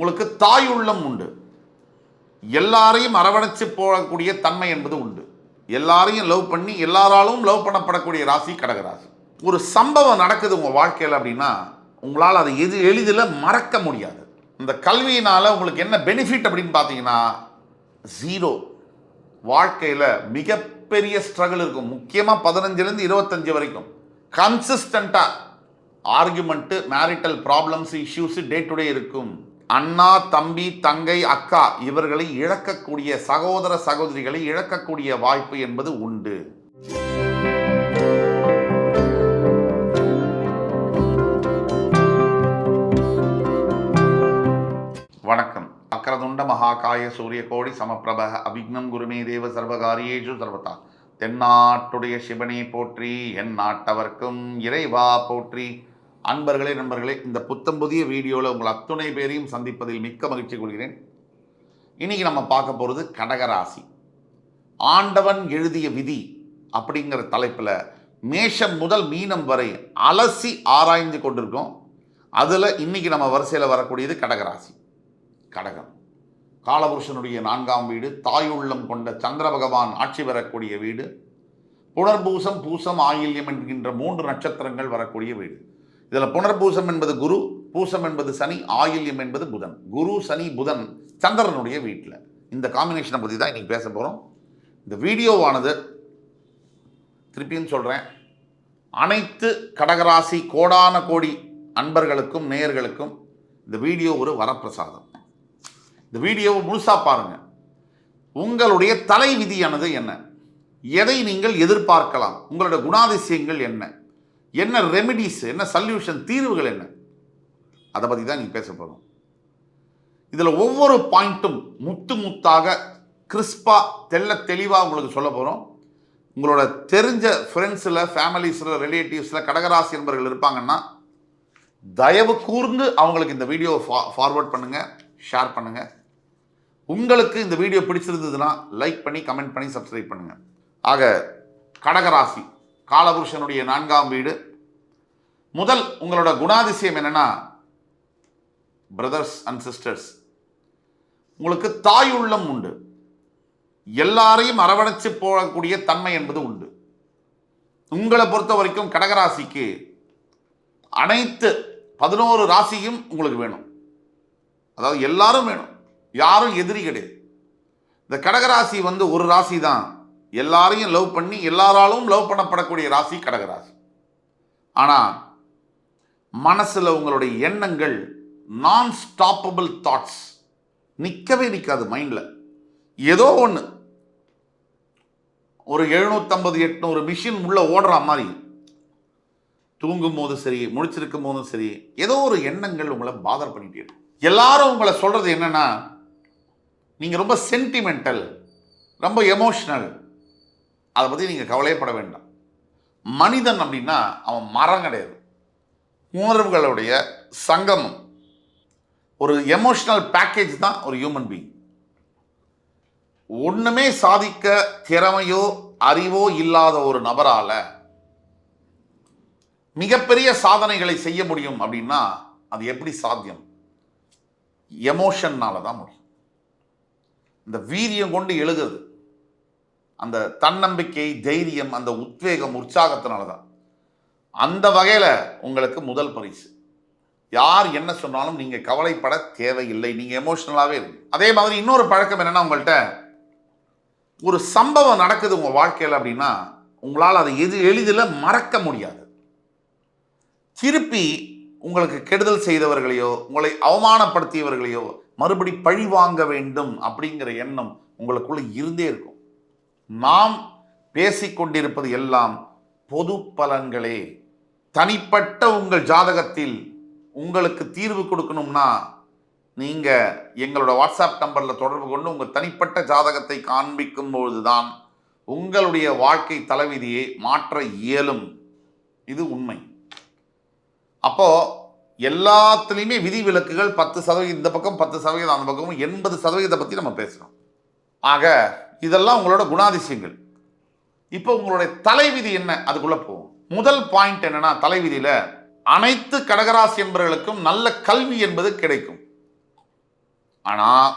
உங்களுக்கு தாய் உள்ளம் உண்டு. எல்லாரையும் அரவணைச்சு போகக்கூடிய தன்மை என்பது உண்டு. எல்லாரையும் லவ் பண்ணி எல்லாராலும் லவ் பண்ணப்படக்கூடிய ராசி கடகராசி. ஒரு சம்பவம் நடக்குது உங்கள் வாழ்க்கையில் அப்படின்னா உங்களால் அதை எளிதில் மறக்க முடியாது. இந்த கல்வியினால் உங்களுக்கு என்ன பெனிஃபிட் அப்படின்னு பார்த்தீங்கன்னா ஜீரோ. வாழ்க்கையில் மிகப்பெரிய ஸ்ட்ரகிள் இருக்கும். முக்கியமாக 15லேருந்து 25 வரைக்கும் கன்சிஸ்டண்ட்டாக argument, marital problems, issues day to day இருக்கும். அண்ணா, தம்பி, தங்கை, அக்கா இவர்களை இழக்கக்கூடிய, சகோதர சகோதரிகளை இழக்கக்கூடிய வாய்ப்பு என்பது உண்டு. வணக்கம். அக்கரதுண்ட மகாகாய சூரிய கோடி சமப்பிரப அபிக்னம் குருமே தேவ சர்வகாரியேஷு சர்வதா. தென்னாட்டுடைய சிவனே போற்றி, என் நாட்டவர்க்கும் இறைவா போற்றி. அன்பர்களே, நண்பர்களே, இந்த புத்தம் புதிய வீடியோவில் உங்கள் அத்துணை பேரையும் சந்திப்பதில் மிக்க மகிழ்ச்சி கொள்கிறேன். இன்றைக்கி நம்ம பார்க்க போகிறது கடகராசி. ஆண்டவன் எழுதிய விதி அப்படிங்கிற தலைப்பில் மேஷம் முதல் மீனம் வரை அலசி ஆராய்ந்து கொண்டிருக்கோம். அதில் இன்றைக்கி நம்ம வரிசையில் வரக்கூடியது கடகராசி. கடகம் காலபுருஷனுடைய 4ஆம் வீடு, தாயுள்ளம் கொண்ட சந்திர பகவான் ஆட்சி பெறக்கூடிய வீடு, புனர்பூசம், பூசம், ஆயில்யம் என்கின்ற 3 நட்சத்திரங்கள் வரக்கூடிய வீடு. இதில் புனர்பூசம் என்பது குரு, பூசம் என்பது சனி, ஆயில்யம் என்பது புதன். குரு, சனி, புதன் சந்திரனுடைய வீட்டில். இந்த காம்பினேஷனை பற்றி தான் இன்றைக்கி பேச போகிறோம். இந்த வீடியோவானது திருப்பியும் சொல்கிறேன், அனைத்து கடகராசி கோடான கோடி அன்பர்களுக்கும் நேயர்களுக்கும் இந்த வீடியோ ஒரு வரப்பிரசாதம். இந்த வீடியோவை முழுசாக பாருங்கள். உங்களுடைய தலை விதியானது என்ன, எதை நீங்கள் எதிர்பார்க்கலாம், உங்களுடைய குணாதிசயங்கள் என்ன, என்ன ரெமிடிஸ், என்ன சொல்யூஷன், தீர்வுகள் என்ன, அதை பற்றி தான் நீங்கள் பேச போகிறோம். இதில் ஒவ்வொரு பாயிண்ட்டும் முத்து முத்தாக கிறிஸ்பாக தெளிவாக உங்களுக்கு சொல்ல போகிறோம். உங்களோட தெரிஞ்ச ஃப்ரெண்ட்ஸில், ஃபேமிலிஸில், ரிலேட்டிவ்ஸில் கடகராசி என்பவர்கள் இருப்பாங்கன்னா தயவு கூர்ந்து அவங்களுக்கு இந்த வீடியோவை ஃபார்வர்ட் பண்ணுங்கள், ஷேர் பண்ணுங்கள். உங்களுக்கு இந்த வீடியோ பிடிச்சிருந்ததுன்னா லைக் பண்ணி, கமெண்ட் பண்ணி, சப்ஸ்கிரைப் பண்ணுங்கள். ஆக கடகராசி காலபுருஷனுடைய 4ஆம் வீடு. முதல் உங்களோட குணாதிசயம் என்னன்னா, பிரதர்ஸ் அண்ட் சிஸ்டர்ஸ், உங்களுக்கு தாய் உள்ளம் உண்டு. எல்லாரையும் அரவணைச்சு போகக்கூடிய தன்மை என்பது உண்டு. உங்களை பொறுத்த வரைக்கும் கடகராசிக்கு அனைத்து 11 ராசியும் உங்களுக்கு வேணும். அதாவது எல்லாரும் வேணும், யாரும் எதிரி கிடையாது. இந்த கடகராசி ஒரு ராசி தான் எல்லாரையும் லவ் பண்ணி எல்லாராலும் லவ் பண்ணப்படக்கூடிய ராசி கடகராசி. ஆனால் மனசில் உங்களுடைய எண்ணங்கள் நான் ஸ்டாப்பபிள் தாட்ஸ், நிற்கவே நிற்காது மைண்டில். ஏதோ ஒன்று, ஒரு 750-800 மிஷின் உள்ள ஓடுற மாதிரி, தூங்கும் போது சரி, முழிச்சிருக்கும் போதும் சரி, ஏதோ ஒரு எண்ணங்கள் உங்களை பாதர் பண்ணிட்டே இருக்கும். எல்லாரும் உங்களை சொல்கிறது என்னென்னா, நீங்கள் ரொம்ப சென்டிமெண்டல், ரொம்ப எமோஷ்னல். அதை பற்றி நீங்கள் கவலையப்பட வேண்டாம். மனிதன் அப்படின்னா அவன் மரம் கிடையாது, உணர்வுகளுடைய சங்கமம். ஒரு எமோஷ்னல் பேக்கேஜ் தான் ஒரு ஹியூமன் பீயிங். ஒன்றுமே சாதிக்க திறமையோ அறிவோ இல்லாத ஒரு நபரால் மிகப்பெரிய சாதனைகளை செய்ய முடியும் அப்படின்னா அது எப்படி சாத்தியம்? எமோஷன்னால தான் முடியும். இந்த வீரியம் கொண்டு எழுதுறது, அந்த தன்னம்பிக்கை, தைரியம், அந்த உத்வேகம், உற்சாகத்தினால தான். அந்த வகையில் உங்களுக்கு முதல் பரிசு. யார் என்ன சொன்னாலும் நீங்கள் கவலைப்பட தேவையில்லை, நீங்கள் எமோஷ்னலாகவே இருக்கு. அதே மாதிரி இன்னொரு பழக்கம் என்னென்னா, உங்கள்கிட்ட ஒரு சம்பவம் நடக்குது உங்கள் வாழ்க்கையில் அப்படின்னா உங்களால் அதை எளிதில் மறக்க முடியாது. திருப்பி உங்களுக்கு கெடுதல் செய்தவர்களையோ, உங்களை அவமானப்படுத்தியவர்களையோ மறுபடி பழி வாங்க வேண்டும் அப்படிங்கிற எண்ணம் உங்களுக்குள்ள இருந்தே இருக்கும். நாம் பேசிக்கொண்டிருப்பது எல்லாம் பொது பலன்களே. தனிப்பட்ட உங்கள் ஜாதகத்தில் உங்களுக்கு தீர்வு கொடுக்கணும்னா நீங்கள் எங்களோட வாட்ஸ்அப் நம்பரில் தொடர்பு கொண்டு உங்கள் தனிப்பட்ட ஜாதகத்தை காண்பிக்கும் பொழுதுதான் உங்களுடைய வாழ்க்கை தலைவிதியை மாற்ற இயலும். இது உண்மை. அப்போது எல்லாத்துலேயுமே விதி விலக்குகள் 10% இந்த பக்கம், 10% அந்த பக்கமும், 80% பற்றி நம்ம பேசுகிறோம். ஆக இதெல்லாம் உங்களோட குணாதிசயங்கள். இப்போ உங்களுடைய தலைவிதி என்ன, அதுக்குள்ளே போவோம். முதல் பாயிண்ட் என்னன்னா, தலைவிதியில் அனைத்து கடகராசி என்பவர்களுக்கும் நல்ல கல்வி என்பது கிடைக்கும். ஆனால்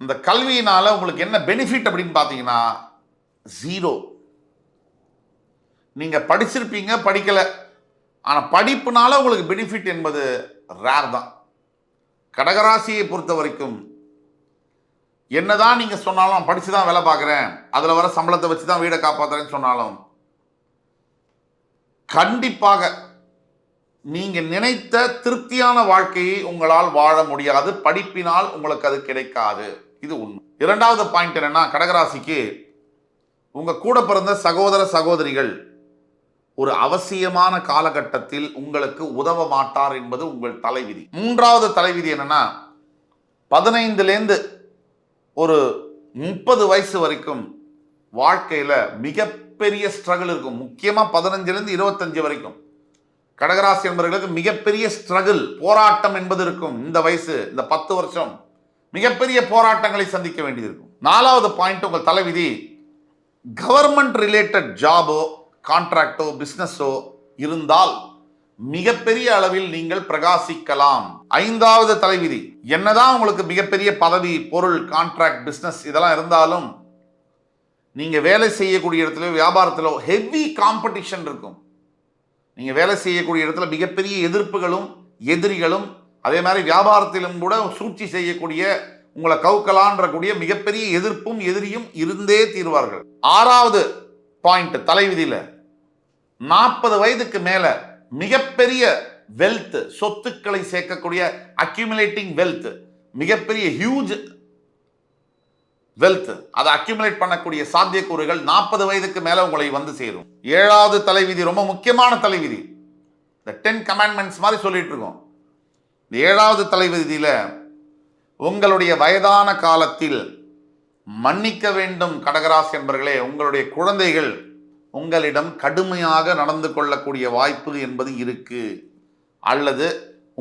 இந்த கல்வியினால உங்களுக்கு என்ன பெனிஃபிட் அப்படின்னு பார்த்தீங்கன்னா ஜீரோ. நீங்கள் படிச்சிருப்பீங்க, படிக்கலை, ஆனால் படிப்புனால உங்களுக்கு பெனிஃபிட் என்பது ரேர் தான். கடகராசியை பொறுத்த வரைக்கும் என்னதான் நீங்க சொன்னாலும் படிச்சு தான் வேலை பார்க்குறேன், அதில் வர சம்பளத்தை வச்சு தான் வீடை காப்பாற்றுறேன்னு சொன்னாலும் கண்டிப்பாக நீங்க நினைத்த திருப்தியான வாழ்க்கையை உங்களால் வாழ முடியாது. படிப்பினால் உங்களுக்கு அது கிடைக்காது. இது உண்மை. இரண்டாவது பாயிண்ட் என்னன்னா, கடகராசிக்கு உங்க கூட பிறந்த சகோதர சகோதரிகள் ஒரு அவசியமான காலகட்டத்தில் உங்களுக்கு உதவ மாட்டார் என்பது உங்கள் தலைவிதி. மூன்றாவது தலைவிதி என்னன்னா, 15லேருந்து ஒரு 30 வயசு வரைக்கும் வாழ்க்கையில மிகப்பெரிய ஸ்ட்ரகிள் இருக்கும். முக்கியமா 15லேருந்து 25 வரைக்கும் கடகராசி என்பவர்களுக்கு மிகப்பெரிய ஸ்ட்ரகிள், போராட்டம் என்பது இருக்கும். இந்த வயசு, இந்த 10 வருஷம் மிகப்பெரிய போராட்டங்களை சந்திக்க வேண்டியது இருக்கும். நாலாவது பாயிண்ட், உங்கள் தலைவிதி கவர்மெண்ட் ரிலேட்டட் ஜாபோ, கான்ட்ராக்டோ, பிசினஸோ இருந்தால் மிகப்பெரிய அளவில் நீங்கள் பிரகாசிக்கலாம். ஐந்தாவது தலைவிதி, என்னதான் உங்களுக்கு மிகப்பெரிய பதவி, பொருள், கான்ட்ராக்ட், பிசினஸ் இதெல்லாம் இருந்தாலும் நீங்க வேலை செய்யக்கூடிய இடத்துல, வியாபாரத்திலோ ஹெவி காம்படிஷன் இருக்கும். நீங்க வேலை செய்யக்கூடிய இடத்துல மிகப்பெரிய எதிர்ப்புகளும் எதிரிகளும், அதே மாதிரி வியாபாரத்திலும் கூட சூழ்ச்சி செய்யக்கூடிய, உங்களை கவுக்கலான்ற கூடிய மிகப்பெரிய எதிர்ப்பும் எதிரியும் இருந்தே தீர்வார்கள். ஆறாவது பாயிண்ட் தலைவிதியில 40 வயதுக்கு மேல மிகப்பெரிய வெல்த், சொத்துக்களை சேர்க்கக்கூடிய அக்யூமுலேட்டிங் வெல்த், மிகப்பெரிய ஹியூஜ் வெல்த், அதை அக்யூமுலேட் பண்ணக்கூடிய சாத்தியக்கூறுகள் 40 வயதுக்கு மேல உங்களை வந்து சேரும். ஏழாவது தலைவிதி ரொம்ப முக்கியமான தலைவிதி. இந்த 10 கமாண்ட்மெண்ட்ஸ் மாதிரி சொல்லிட்டு இருக்கோம். இந்த ஏழாவது தலைவிதியில உங்களுடைய வயதான காலத்தில் மன்னிக்க வேண்டும் கடகராசி என்பவர்களே, உங்களுடைய குழந்தைகள் உங்களிடம் கடுமையாக நடந்து கொள்ளக்கூடிய வாய்ப்பு என்பது இருக்கு. அல்லது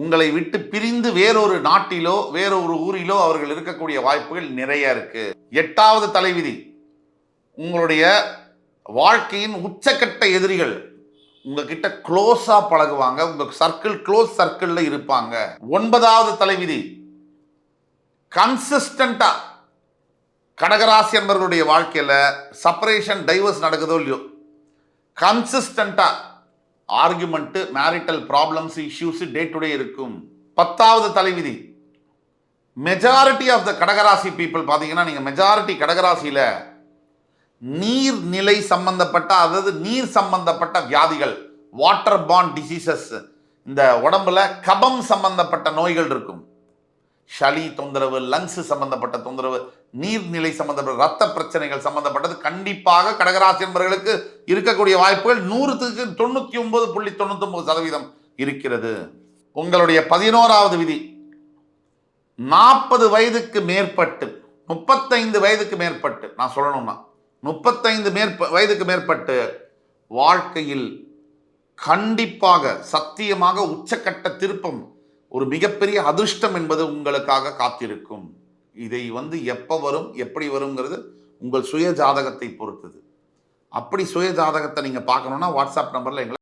உங்களை விட்டு பிரிந்து வேறொரு நாட்டிலோ வேறொரு ஊரிலோ அவர்கள் இருக்கக்கூடிய வாய்ப்புகள் நிறைய இருக்கு. எட்டாவது தலைவிதி, உங்களுடைய வாழ்க்கையின் உச்சக்கட்ட எதிரிகள் உங்ககிட்ட க்ளோஸா பழகுவாங்க, உங்க சர்க்கிள் க்ளோஸ் சர்க்கிள்ல இருப்பாங்க. ஒன்பதாவது தலைவிதி, கன்சிஸ்டண்டா கடகராசி என்பவர்களுடைய வாழ்க்கையில செப்பரேஷன், டைவர்ஸ் நடக்குதோ இல்லையோ, கன்சிஸ்டண்டா argument, marital problems, issues day to day இருக்கும். 10வது தலைவிதி, மெஜாரிட்டி ஆஃப் த கடகராசி பீப்புள் பார்த்தீங்கன்னா, நீங்க மெஜாரிட்டி கடகராசியில நீர்நிலை சம்பந்தப்பட்ட, அதாவது நீர் சம்பந்தப்பட்ட வியாதிகள், வாட்டர் பாண்ட் டிசீசஸ், இந்த உடம்புல கபம் சம்பந்தப்பட்ட நோய்கள் இருக்கும். சளி தொந்தரவு, லங்ஸ் சம்பந்தப்பட்ட தொந்தரவு, நீர்நிலை சம்பந்தப்பட்ட ரத்த பிரச்சனைகள் சம்பந்தப்பட்டது கண்டிப்பாக கடகராசி என்பவர்களுக்கு இருக்கக்கூடிய வாய்ப்புகள் 100க்கு 99.99% இருக்கிறது. உங்களுடைய 11வது விதி, 40 வயதுக்கு மேற்பட்டு, 35 வயதுக்கு மேற்பட்டு, நான் சொல்லணும்னா 35 வயதுக்கு மேற்பட்டு வாழ்க்கையில் கண்டிப்பாக சத்தியமாக உச்சக்கட்ட திருப்பம், ஒரு மிகப்பெரிய அதிர்ஷ்டம் என்பது உங்களுக்காக காத்திருக்கும். இதை எப்போ வரும், எப்படி வருங்கிறது உங்கள் சுய ஜாதகத்தை பொறுத்தது. அப்படி சுய ஜாதகத்தை நீங்கள் பார்க்கணுன்னா வாட்ஸ்அப் நம்பரில் எங்களை